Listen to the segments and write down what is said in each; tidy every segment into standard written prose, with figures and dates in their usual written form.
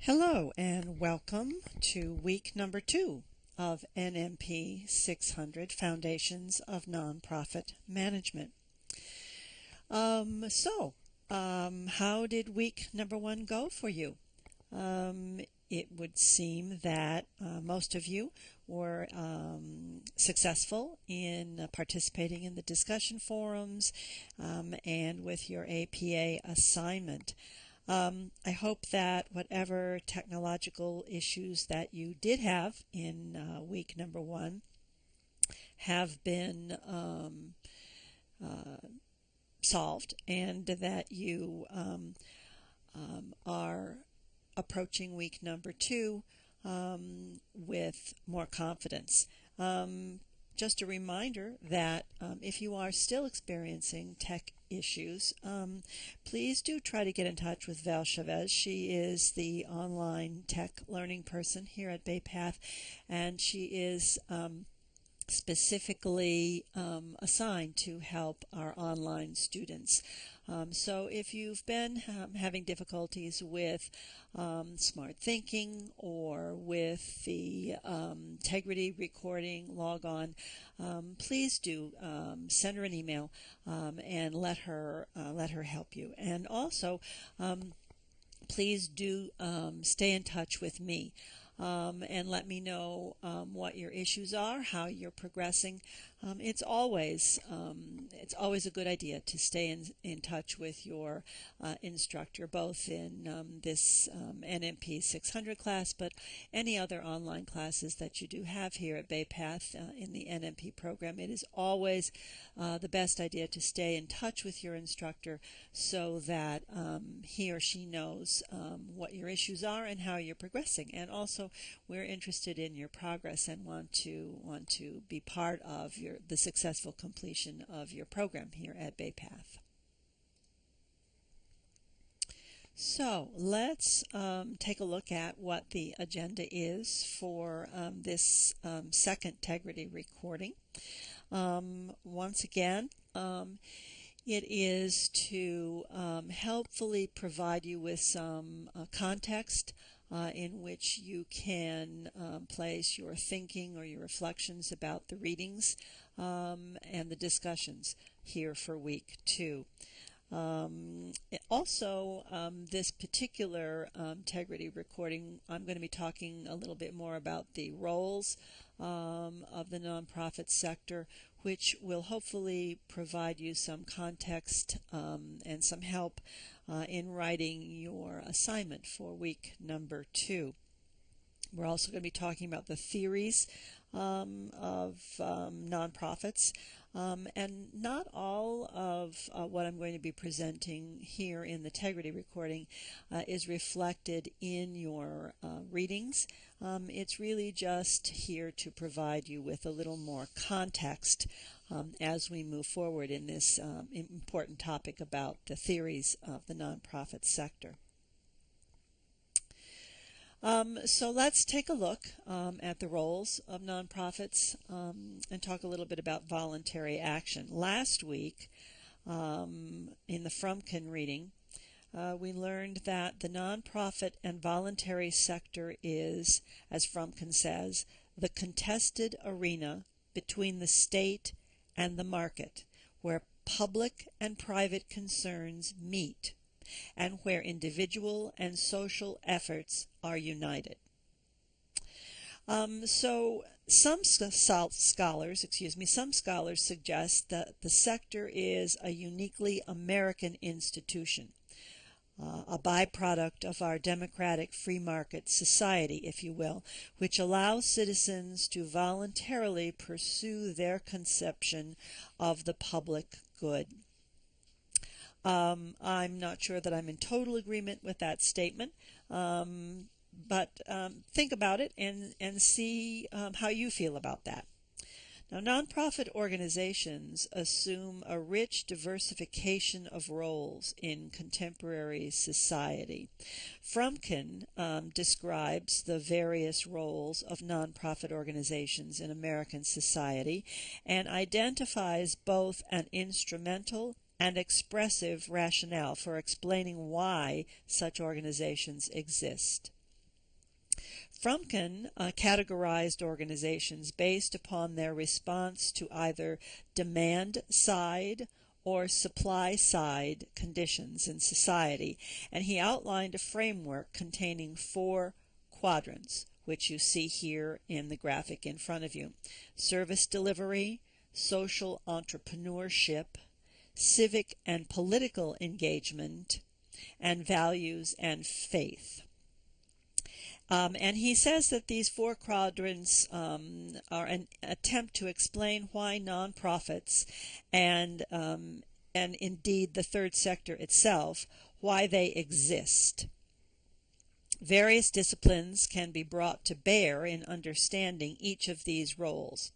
Hello and welcome to week number 2 of NMP 600 Foundations of Nonprofit Management. How did week number 1 go for you? It would seem that most of you were successful in participating in the discussion forums and with your APA assignment. I hope that whatever technological issues that you did have in week number 1 have been solved, and that you are approaching week number 2 with more confidence. Just a reminder that if you are still experiencing tech issues, please do try to get in touch with Val Chavez. She is the online tech learning person here at BayPath, and she is specifically assigned to help our online students. So if you've been having difficulties with smart thinking or with the Tegrity recording log on, please do send her an email and let her help you. And also, please do stay in touch with me. And let me know what your issues are, how you're progressing. It's always a good idea to stay in touch with your instructor, both in this NMP 600 class, but any other online classes that you do have here at BayPath in the NMP program. It is always the best idea to stay in touch with your instructor so that he or she knows what your issues are and how you're progressing. And also, we're interested in your progress and want to be part of the successful completion of your program here at BayPath. So let's take a look at what the agenda is for this second Tegrity recording. Once again, it is to helpfully provide you with some context in which you can place your thinking or your reflections about the readings and the discussions here for week 2. This particular Tegrity recording, I'm going to be talking a little bit more about the roles of the nonprofit sector, which will hopefully provide you some context and some help in writing your assignment for week number 2. We're also going to be talking about the theories of nonprofits, and not all of what I'm going to be presenting here in the Tegrity recording is reflected in your readings. It's really just here to provide you with a little more context as we move forward in this important topic about the theories of the nonprofit sector. So let's take a look at the roles of nonprofits and talk a little bit about voluntary action. Last week, in the Frumkin reading, we learned that the nonprofit and voluntary sector is, as Frumkin says, the contested arena between the state and the market, where public and private concerns meet, and where individual and social efforts are united. So some scholars suggest that the sector is a uniquely American institution, a byproduct of our democratic free market society, if you will, which allows citizens to voluntarily pursue their conception of the public good. I'm not sure that I'm in total agreement with that statement, but think about it and see how you feel about that. Now, nonprofit organizations assume a rich diversification of roles in contemporary society. Frumkin describes the various roles of nonprofit organizations in American society and identifies both an instrumental and expressive rationale for explaining why such organizations exist. Frumkin categorized organizations based upon their response to either demand-side or supply-side conditions in society, and he outlined a framework containing 4 quadrants, which you see here in the graphic in front of you: service delivery, social entrepreneurship, civic and political engagement, and values and faith. And he says that these 4 quadrants are an attempt to explain why nonprofits and indeed the third sector itself, why they exist. Various disciplines can be brought to bear in understanding each of these roles.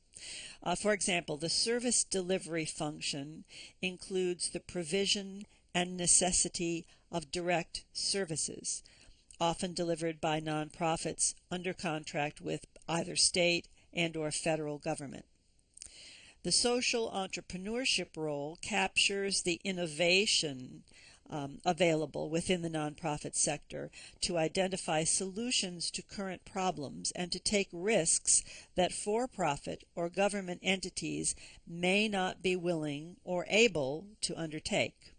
For example, the service delivery function includes the provision and necessity of direct services, often delivered by nonprofits under contract with either state and or federal government. The social entrepreneurship role captures the innovation available within the nonprofit sector to identify solutions to current problems and to take risks that for-profit or government entities may not be willing or able to undertake.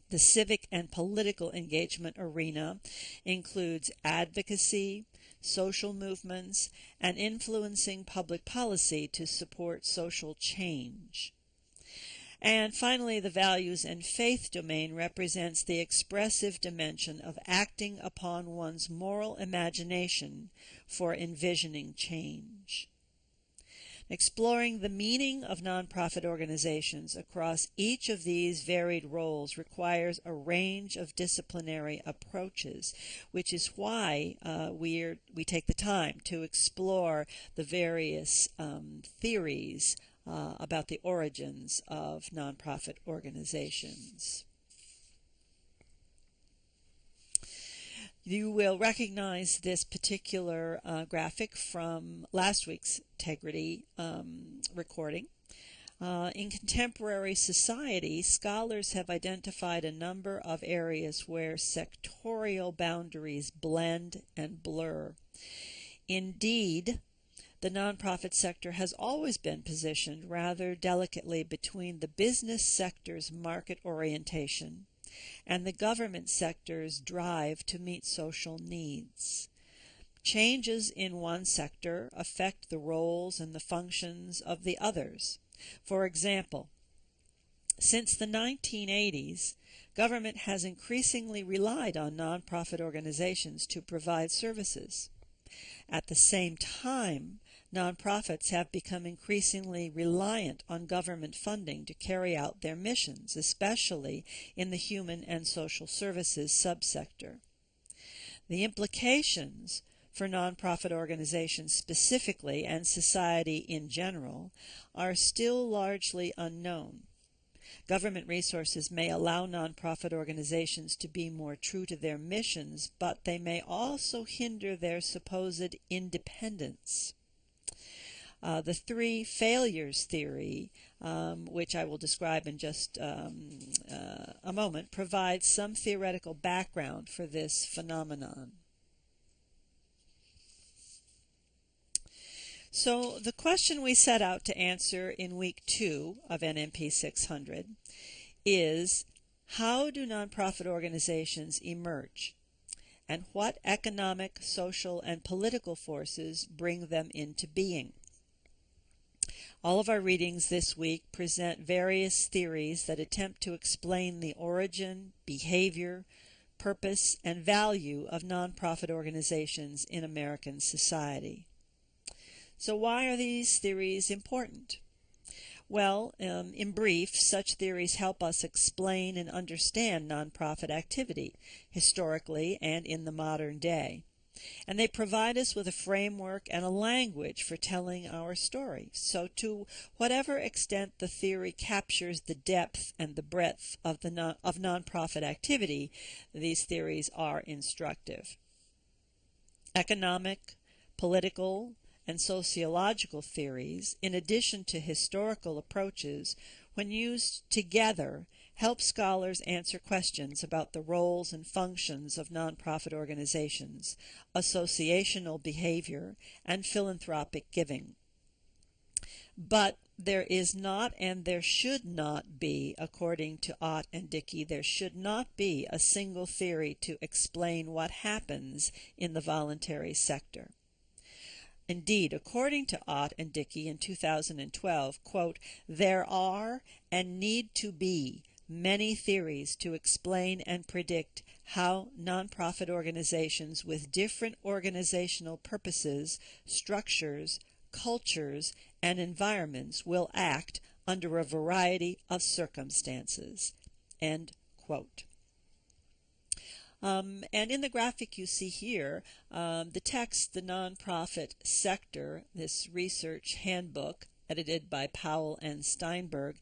The civic and political engagement arena includes advocacy, social movements, and influencing public policy to support social change. And finally, the values and faith domain represents the expressive dimension of acting upon one's moral imagination for envisioning change. Exploring the meaning of nonprofit organizations across each of these varied roles requires a range of disciplinary approaches, which is why we take the time to explore the various theories about the origins of nonprofit organizations. You will recognize this particular graphic from last week's Tegrity recording. In contemporary society, scholars have identified a number of areas where sectorial boundaries blend and blur. Indeed, the nonprofit sector has always been positioned rather delicately between the business sector's market orientation and the government sector's drive to meet social needs. Changes in one sector affect the roles and the functions of the others. For example, since the 1980s, government has increasingly relied on nonprofit organizations to provide services. At the same time, nonprofits have become increasingly reliant on government funding to carry out their missions, especially in the human and social services subsector. The implications for nonprofit organizations specifically and society in general are still largely unknown. Government resources may allow nonprofit organizations to be more true to their missions, but they may also hinder their supposed independence. The 3 failures theory, which I will describe in just a moment, provides some theoretical background for this phenomenon. So the question we set out to answer in week 2 of NMP 600 is, how do nonprofit organizations emerge, and what economic, social, and political forces bring them into being? All of our readings this week present various theories that attempt to explain the origin, behavior, purpose, and value of nonprofit organizations in American society. So why are these theories important? Well, in brief, such theories help us explain and understand nonprofit activity, historically and in the modern day. And they provide us with a framework and a language for telling our story. So to whatever extent the theory captures the depth and the breadth of nonprofit activity, these theories are instructive. Economic, political, and sociological theories, in addition to historical approaches, when used together, help scholars answer questions about the roles and functions of nonprofit organizations, associational behavior, and philanthropic giving. But there is not and there should not be, according to Ott and Dickey, there should not be a single theory to explain what happens in the voluntary sector. Indeed, according to Ott and Dickey in 2012, quote, there are and need to be many theories to explain and predict how nonprofit organizations with different organizational purposes, structures, cultures, and environments will act under a variety of circumstances. End quote. And in the graphic you see here, the text, The Nonprofit Sector, this research handbook, edited by Powell and Steinberg,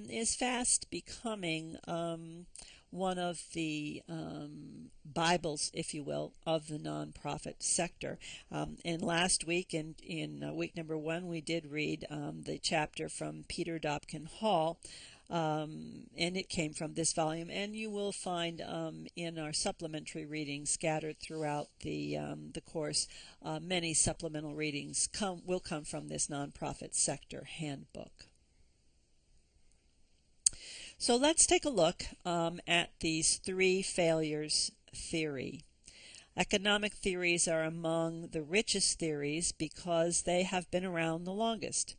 is fast becoming one of the Bibles, if you will, of the nonprofit sector. And last week, in week number 1, we did read the chapter from Peter Dobkin Hall, and it came from this volume, and you will find in our supplementary readings scattered throughout the course, many supplemental readings will come from this nonprofit sector handbook. So let's take a look at these 3 failures theory. Economic theories are among the richest theories because they have been around the longest.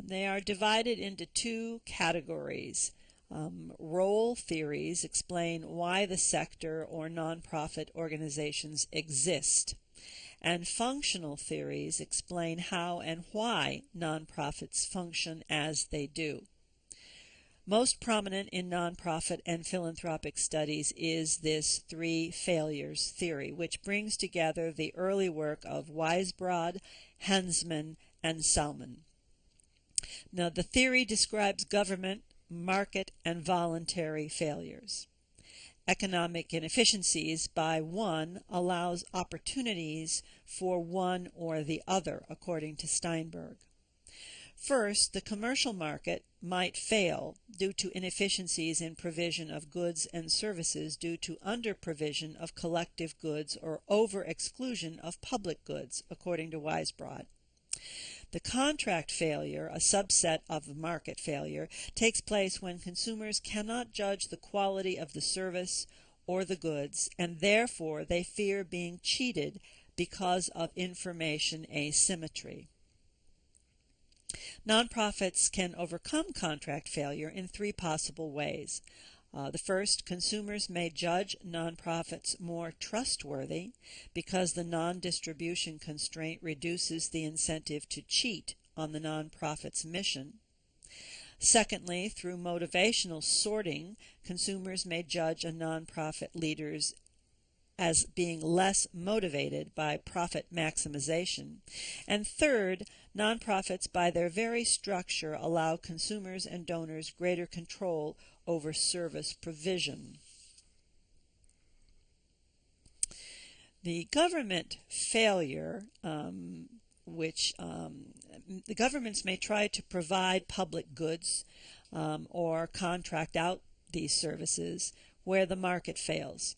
They are divided into 2 categories. Role theories explain why the sector or nonprofit organizations exist, and functional theories explain how and why nonprofits function as they do. Most prominent in nonprofit and philanthropic studies is this 3 failures theory, which brings together the early work of Weisbrod, Hensman, and Salmon. Now, the theory describes government, market, and voluntary failures. Economic inefficiencies by one allows opportunities for one or the other, according to Steinberg. First, the commercial market might fail due to inefficiencies in provision of goods and services due to under-provision of collective goods or over-exclusion of public goods, according to Weisbrod. The contract failure, a subset of the market failure, takes place when consumers cannot judge the quality of the service or the goods, and therefore they fear being cheated because of information asymmetry. Nonprofits can overcome contract failure in 3 possible ways. The first, consumers may judge nonprofits more trustworthy because the non-distribution constraint reduces the incentive to cheat on the nonprofit's mission. Secondly, through motivational sorting, consumers may judge a nonprofit leaders as being less motivated by profit maximization. And third, nonprofits by their very structure allow consumers and donors greater control over service provision. The government failure, which the governments may try to provide public goods or contract out these services where the market fails.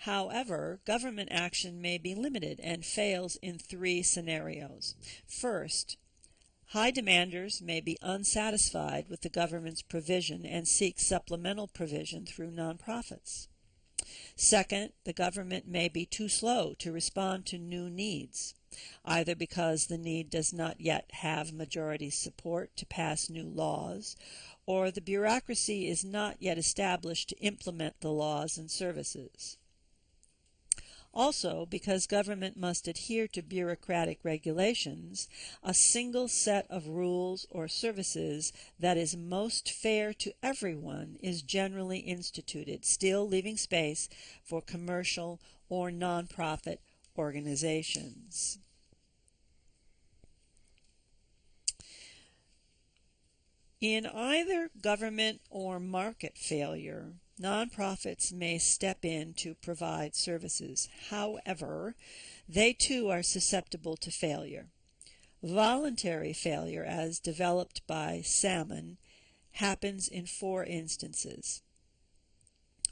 However, government action may be limited and fails in 3 scenarios. First, high demanders may be unsatisfied with the government's provision and seek supplemental provision through nonprofits. Second, the government may be too slow to respond to new needs, either because the need does not yet have majority support to pass new laws, or the bureaucracy is not yet established to implement the laws and services. Also, because government must adhere to bureaucratic regulations, a single set of rules or services that is most fair to everyone is generally instituted, still leaving space for commercial or nonprofit organizations. In either government or market failure, nonprofits may step in to provide services. However, they too are susceptible to failure. Voluntary failure, as developed by Salmon, happens in four instances.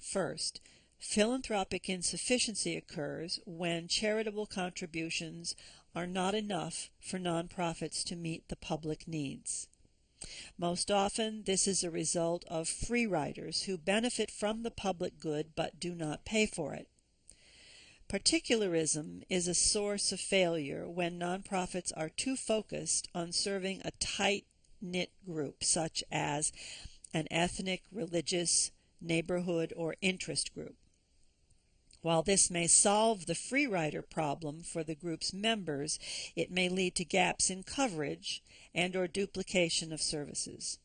First, philanthropic insufficiency occurs when charitable contributions are not enough for nonprofits to meet the public needs. Most often, this is a result of free riders who benefit from the public good but do not pay for it. Particularism is a source of failure when nonprofits are too focused on serving a tight-knit group, such as an ethnic, religious, neighborhood, or interest group. While this may solve the free rider problem for the group's members, it may lead to gaps in coverage and/or duplication of services.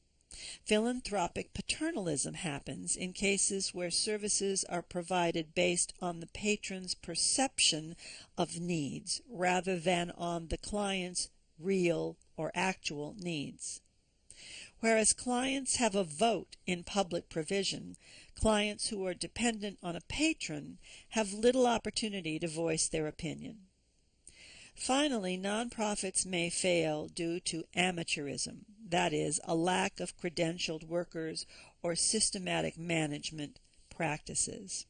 Philanthropic paternalism happens in cases where services are provided based on the patron's perception of needs rather than on the client's real or actual needs. Whereas clients have a vote in public provision, clients who are dependent on a patron have little opportunity to voice their opinion. Finally, nonprofits may fail due to amateurism, that is, a lack of credentialed workers or systematic management practices.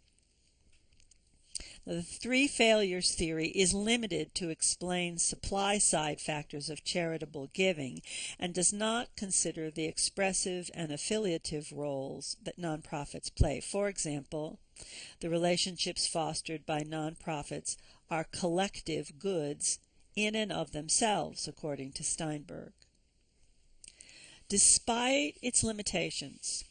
The three failures theory is limited to explain supply-side factors of charitable giving and does not consider the expressive and affiliative roles that nonprofits play. For example, the relationships fostered by nonprofits are collective goods in and of themselves, according to Steinberg. Despite its limitations,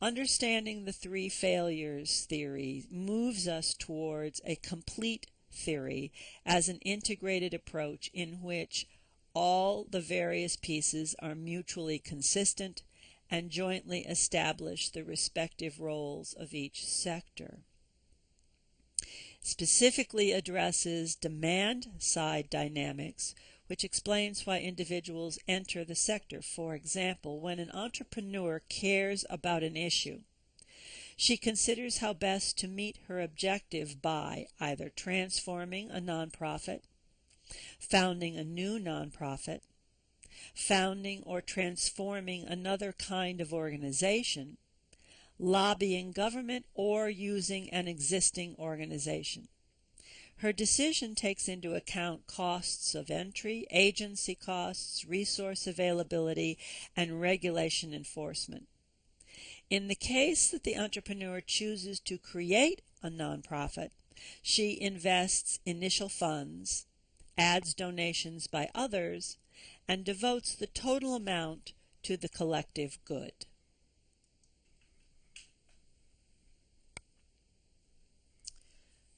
understanding the three failures theory moves us towards a complete theory as an integrated approach in which all the various pieces are mutually consistent and jointly establish the respective roles of each sector. Specifically addresses demand-side dynamics, which explains why individuals enter the sector. For example, when an entrepreneur cares about an issue, she considers how best to meet her objective by either transforming a nonprofit, founding a new nonprofit, founding or transforming another kind of organization, lobbying government, or using an existing organization. Her decision takes into account costs of entry, agency costs, resource availability, and regulation enforcement. In the case that the entrepreneur chooses to create a nonprofit, she invests initial funds, adds donations by others, and devotes the total amount to the collective good.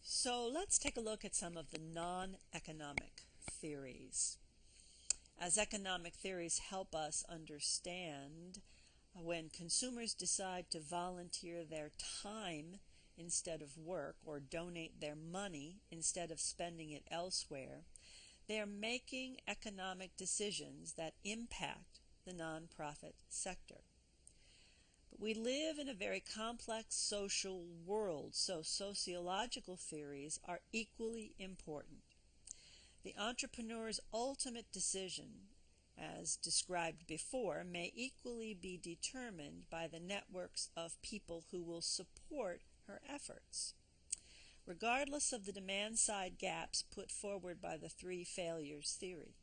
So let's take a look at some of the non-economic theories. As economic theories help us understand when consumers decide to volunteer their time instead of work or donate their money instead of spending it elsewhere, they are making economic decisions that impact the nonprofit sector. We live in a very complex social world, so sociological theories are equally important. The entrepreneur's ultimate decision, as described before, may equally be determined by the networks of people who will support her efforts. Regardless of the demand-side gaps put forward by the three failures theory.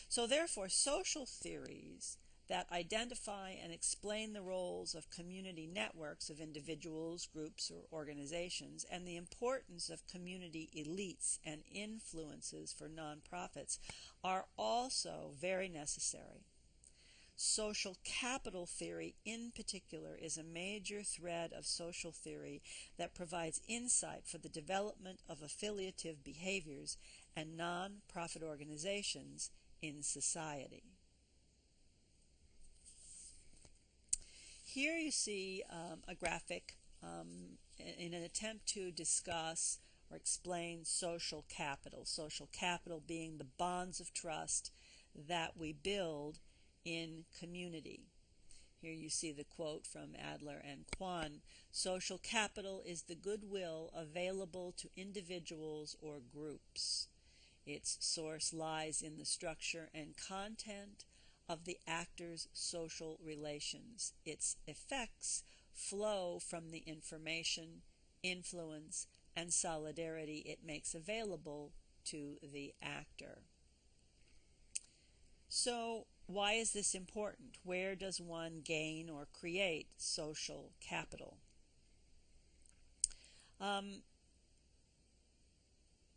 So therefore, social theories that identify and explain the roles of community networks of individuals, groups, or organizations, and the importance of community elites and influences for nonprofits are also very necessary. Social capital theory in particular is a major thread of social theory that provides insight for the development of affiliative behaviors and nonprofit organizations in society. Here you see a graphic in an attempt to discuss or explain social capital being the bonds of trust that we build in community. Here you see the quote from Adler and Kwan, "Social capital is the goodwill available to individuals or groups. Its source lies in the structure and content of the actor's social relations. Its effects flow from the information, influence, and solidarity it makes available to the actor. So, why is this important? Where does one gain or create social capital?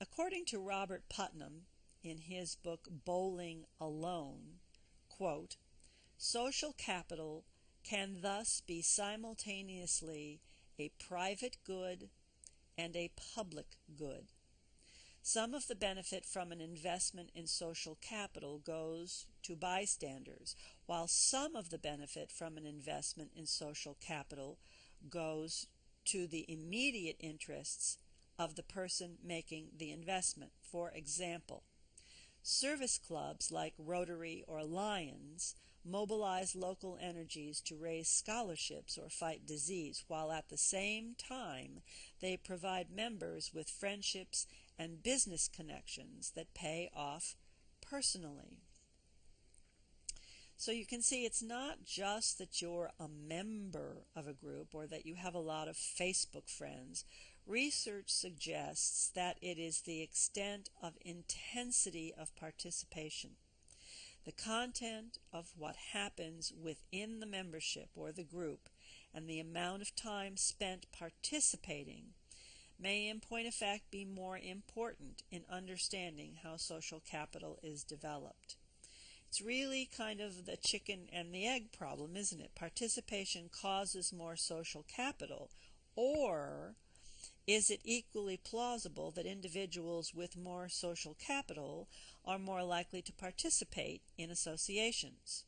According to Robert Putnam, in his book Bowling Alone, quote, social capital can thus be simultaneously a private good and a public good. Some of the benefit from an investment in social capital goes to bystanders, while some of the benefit from an investment in social capital goes to the immediate interests of the person making the investment. For example, service clubs like Rotary or Lions mobilize local energies to raise scholarships or fight disease, while at the same time they provide members with friendships and business connections that pay off personally. So you can see it's not just that you're a member of a group or that you have a lot of Facebook friends. Research suggests that it is the extent of intensity of participation, the content of what happens within the membership or the group, and the amount of time spent participating may in point of fact be more important in understanding how social capital is developed. It's really kind of the chicken and the egg problem, isn't it? Participation causes more social capital, or is it equally plausible that individuals with more social capital are more likely to participate in associations?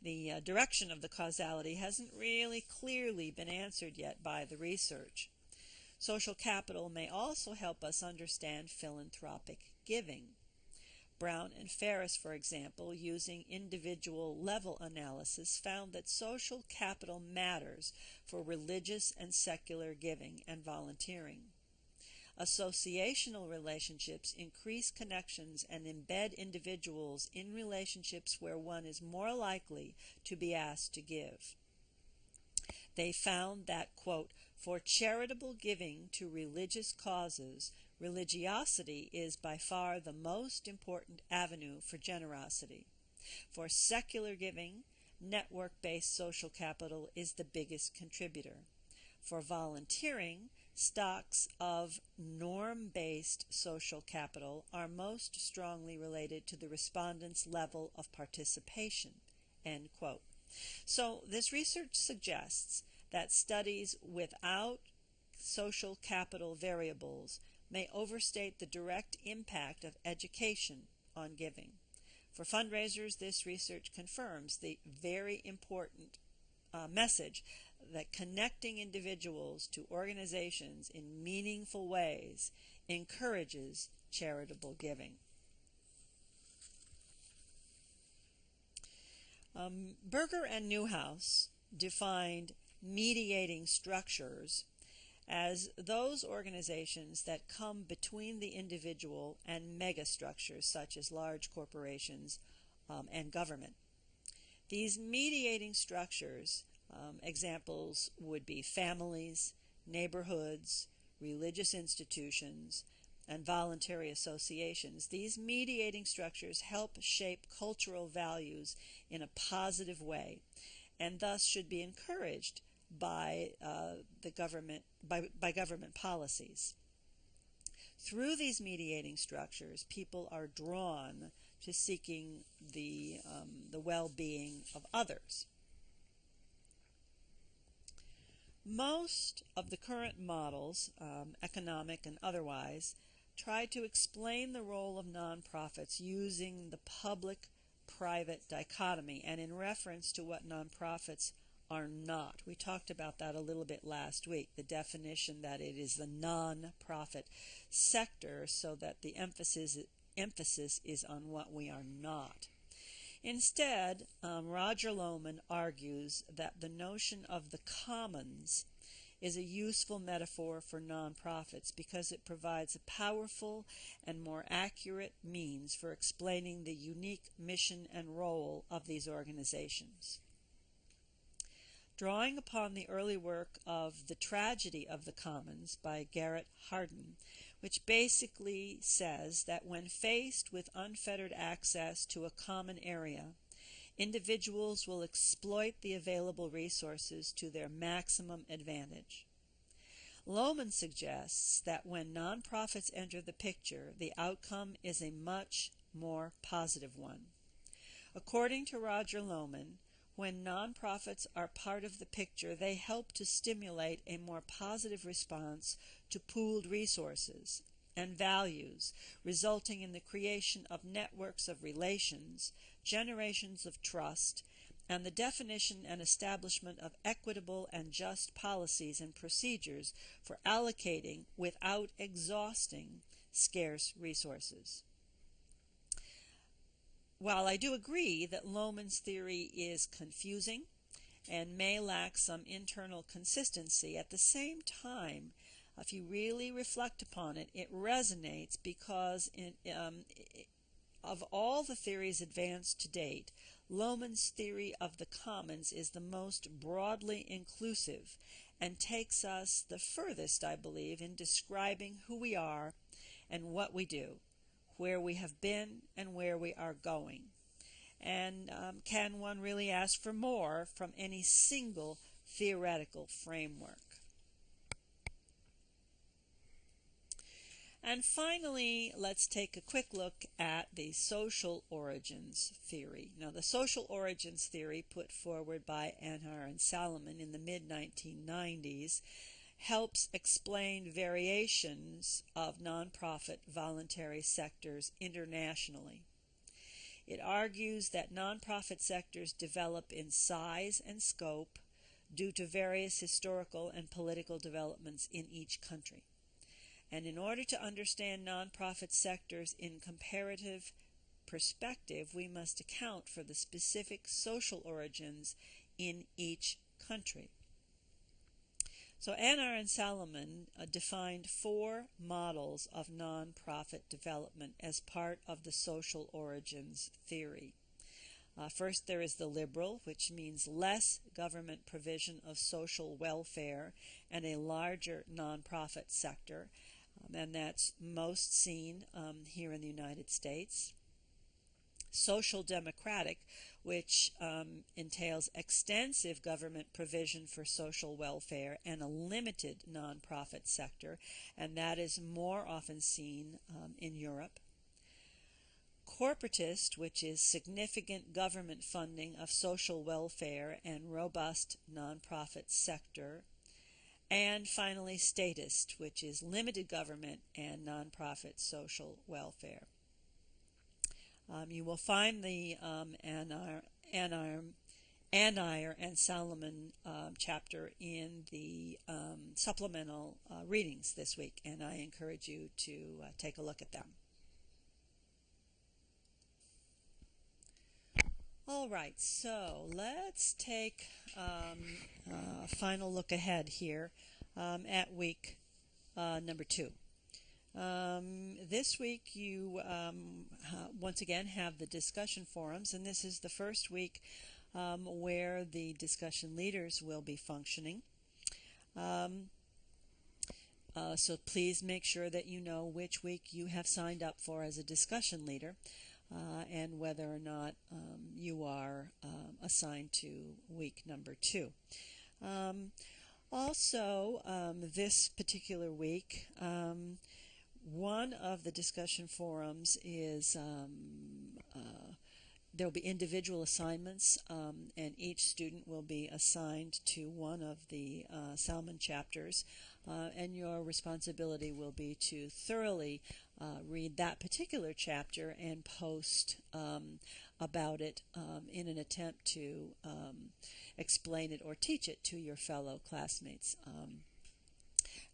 The direction of the causality hasn't really clearly been answered yet by the research. Social capital may also help us understand philanthropic giving. Brown and Ferris, for example, using individual level analysis, found that social capital matters for religious and secular giving and volunteering. Associational relationships increase connections and embed individuals in relationships where one is more likely to be asked to give. They found that, quote, for charitable giving to religious causes, religiosity is by far the most important avenue for generosity. For secular giving, network-based social capital is the biggest contributor. For volunteering, stocks of norm-based social capital are most strongly related to the respondent's level of participation, end quote. So this research suggests that studies without social capital variables may overstate the direct impact of education on giving. For fundraisers, this research confirms the very important message that connecting individuals to organizations in meaningful ways encourages charitable giving. Berger and Newhouse defined mediating structures as those organizations that come between the individual and megastructures such as large corporations and government. These mediating structures, examples would be families, neighborhoods, religious institutions, and voluntary associations. These mediating structures help shape cultural values in a positive way and thus should be encouraged by government policies. Through these mediating structures, people are drawn to seeking the well-being of others. Most of the current models, economic and otherwise, try to explain the role of nonprofits using the public-private dichotomy and in reference to what nonprofits are not. We talked about that a little bit last week, the definition that it is the non-profit sector, so that the emphasis is on what we are not. Instead, Roger Lohman argues that the notion of the commons is a useful metaphor for nonprofits because it provides a powerful and more accurate means for explaining the unique mission and role of these organizations. Drawing upon the early work of The Tragedy of the Commons by Garrett Hardin, which basically says that when faced with unfettered access to a common area, individuals will exploit the available resources to their maximum advantage. Lohman suggests that when nonprofits enter the picture, the outcome is a much more positive one. According to Roger Lohman, when nonprofits are part of the picture, they help to stimulate a more positive response to pooled resources and values, resulting in the creation of networks of relations, generations of trust, and the definition and establishment of equitable and just policies and procedures for allocating without exhausting scarce resources. While I do agree that Lohman's theory is confusing and may lack some internal consistency, at the same time, if you really reflect upon it, it resonates because of all the theories advanced to date, Lohman's theory of the commons is the most broadly inclusive and takes us the furthest, I believe, in describing who we are and what we do, where we have been and where we are going. And can one really ask for more from any single theoretical framework? And finally, let's take a quick look at the social origins theory. Now, the social origins theory put forward by Anar and Salomon in the mid-1990s helps explain variations of nonprofit voluntary sectors internationally. It argues that nonprofit sectors develop in size and scope due to various historical and political developments in each country. And in order to understand nonprofit sectors in comparative perspective, we must account for the specific social origins in each country. So Anar and Salomon defined 4 models of nonprofit development as part of the social origins theory. First, there is the liberal, which means less government provision of social welfare and a larger nonprofit sector. And that's most seen here in the United States. Social democratic, which entails extensive government provision for social welfare and a limited nonprofit sector, and that is more often seen in Europe. Corporatist, which is significant government funding of social welfare and robust nonprofit sector. And finally, statist, which is limited government and nonprofit social welfare. You will find the Anar and Salomon chapter in the supplemental readings this week, and I encourage you to take a look at them. All right, so let's take a final look ahead here at week number 2. This week you once again have the discussion forums, and this is the first week where the discussion leaders will be functioning. So please make sure that you know which week you have signed up for as a discussion leader. And whether or not you are assigned to week number 2. Also, this particular week, one of the discussion forums is there will be individual assignments, and each student will be assigned to one of the Salmon chapters, and your responsibility will be to thoroughly read that particular chapter and post about it in an attempt to explain it or teach it to your fellow classmates.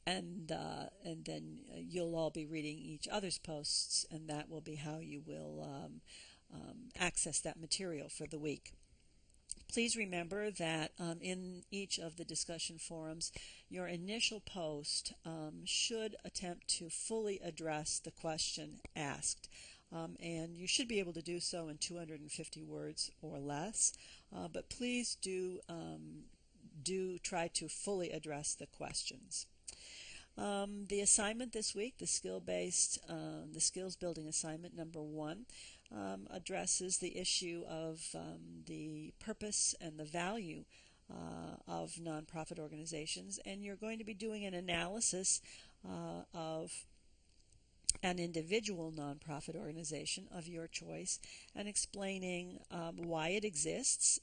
And then you'll all be reading each other's posts, and that will be how you will access that material for the week. Please remember that in each of the discussion forums, your initial post should attempt to fully address the question asked. And you should be able to do so in 250 words or less. But please do try to fully address the questions. The assignment this week, the skills building assignment number 1, addresses the issue of the purpose and the value of nonprofit organizations, and you're going to be doing an analysis of an individual nonprofit organization of your choice and explaining why it exists,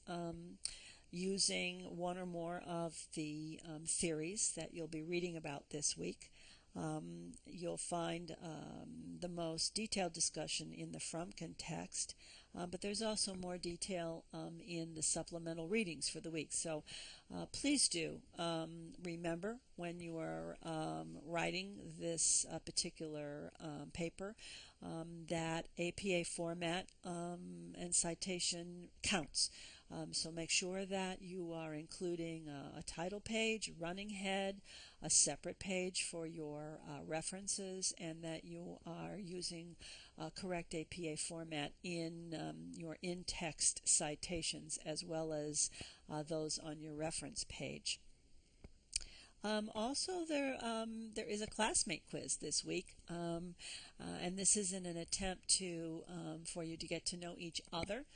using one or more of the theories that you'll be reading about this week. You'll find the most detailed discussion in the Frumkin text, but there's also more detail in the supplemental readings for the week. So please do remember when you are writing this particular paper that APA format and citation counts. So make sure that you are including a title page, running head, a separate page for your references, and that you are using correct APA format in your in-text citations as well as those on your reference page. Also, there is a classmate quiz this week, and this is in an attempt to for you to get to know each other.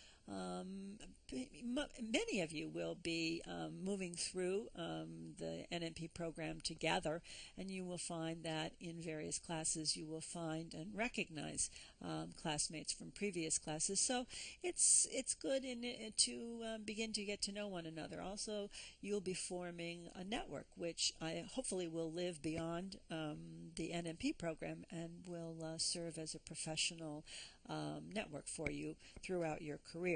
Many of you will be moving through the NMP program together, and you will find that in various classes you will find and recognize classmates from previous classes. So it's good to begin to get to know one another. Also, you'll be forming a network, which I hopefully will live beyond the NMP program and will serve as a professional network for you throughout your career.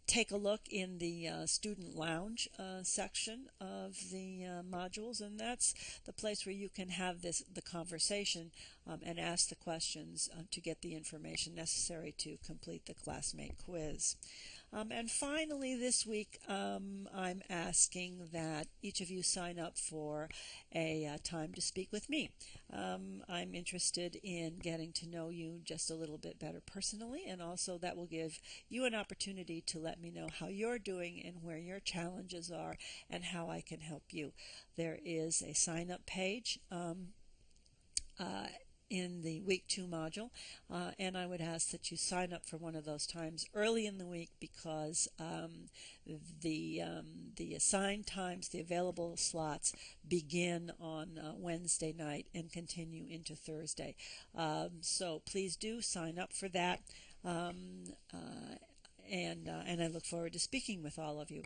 Take a look in the student lounge section of the modules, and that's the place where you can have the conversation and ask the questions to get the information necessary to complete the classmate quiz. And finally, this week, I'm asking that each of you sign up for a time to speak with me. I'm interested in getting to know you just a little bit better personally, and also that will give you an opportunity to let me know how you're doing and where your challenges are and how I can help you. There is a sign-up page in the week 2 module, and I would ask that you sign up for one of those times early in the week, because the assigned times, the available slots, begin on Wednesday night and continue into Thursday. So please do sign up for that. And I look forward to speaking with all of you.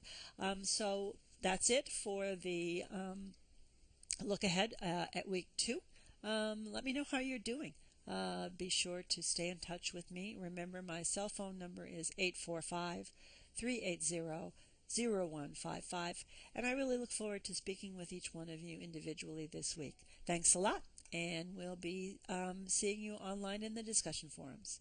So that's it for the look ahead at week 2. Let me know how you're doing. Be sure to stay in touch with me. Remember, my cell phone number is 845-380-0155, and I really look forward to speaking with each one of you individually this week. Thanks a lot, and we'll be seeing you online in the discussion forums.